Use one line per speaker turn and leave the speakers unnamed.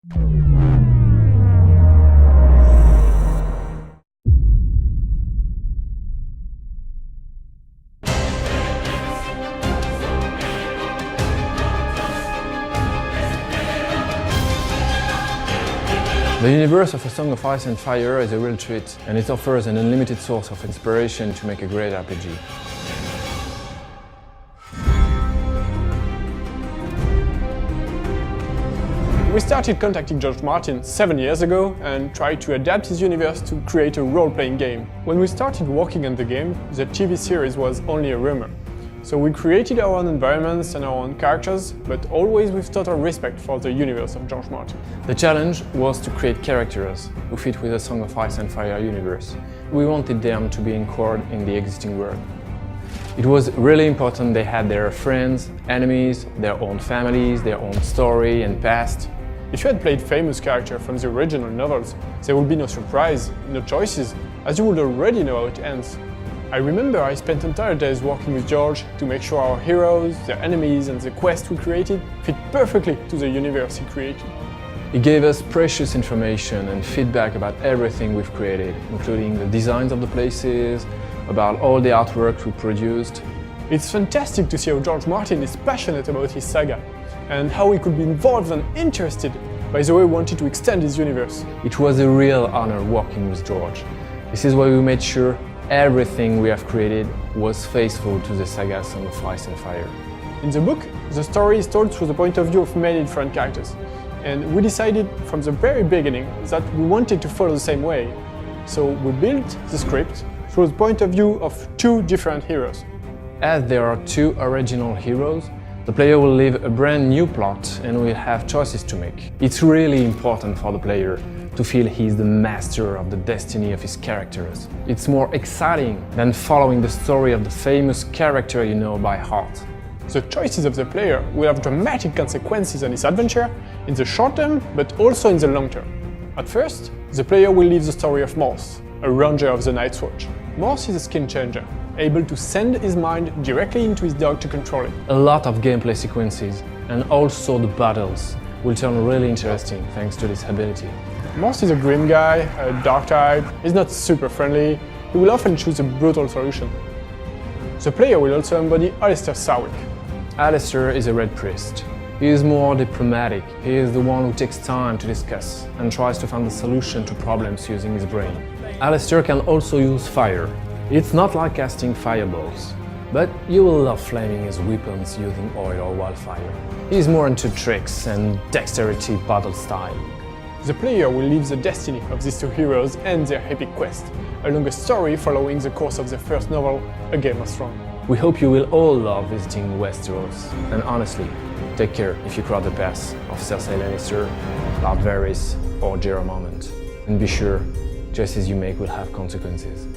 The universe of A Song of Ice and Fire is a real treat, and it offers an unlimited source of inspiration to make a great RPG.
We started contacting George Martin 7 years ago and tried to adapt his universe to create a role-playing game. When we started working on the game, the TV series was only a rumor. So we created our own environments and our own characters, but always with total respect for the universe of George Martin.
The challenge was to create characters who fit with the Song of Ice and Fire universe. We wanted them to be anchored in the existing world. It was really important they had their friends, enemies, their own families, their own story and past.
If you had played famous characters from the original novels, there would be no surprise, no choices, as you would already know how it ends. I remember I spent entire days working with George to make sure our heroes, their enemies and the quest we created fit perfectly to the universe he created.
He gave us precious information and feedback about everything we've created, including the designs of the places, about all the artwork we produced.
It's fantastic to see how George Martin is passionate about his saga, and how he could be involved and interested by the way he wanted to extend his universe.
It was a real honor working with George. This is why we made sure everything we have created was faithful to the saga Song of Ice and Fire.
In the book, the story is told through the point of view of many different characters, and we decided from the very beginning that we wanted to follow the same way. So we built the script through the point of view of two different heroes.
As there are two original heroes, the player will live a brand new plot and will have choices to make. It's really important for the player to feel he's the master of the destiny of his characters. It's more exciting than following the story of the famous character you know by heart.
The choices of the player will have dramatic consequences on his adventure in the short term, but also in the long term. At first, the player will live the story of Morse, a ranger of the Night's Watch. Morse is a skin changer, able to send his mind directly into his dog to control it.
A lot of gameplay sequences and also the battles will turn really interesting thanks to this ability.
Morse is a grim guy, a dark type, he's not super friendly, he will often choose a brutal solution. The player will also embody Alistair Sarwick.
Alistair is a red priest. He is more diplomatic. He is the one who takes time to discuss and tries to find a solution to problems using his brain. Alistair can also use fire. It's not like casting fireballs, but you will love flaming his weapons using oil or wildfire. He's more into tricks and dexterity battle style.
The player will live the destiny of these two heroes and their epic quest, along a story following the course of the first novel, A Game of Thrones.
We hope you will all love visiting Westeros, and honestly, take care if you cross the path of Cersei Lannister, Lord Varys or Jorah Mormont. And be sure, choices you make will have consequences.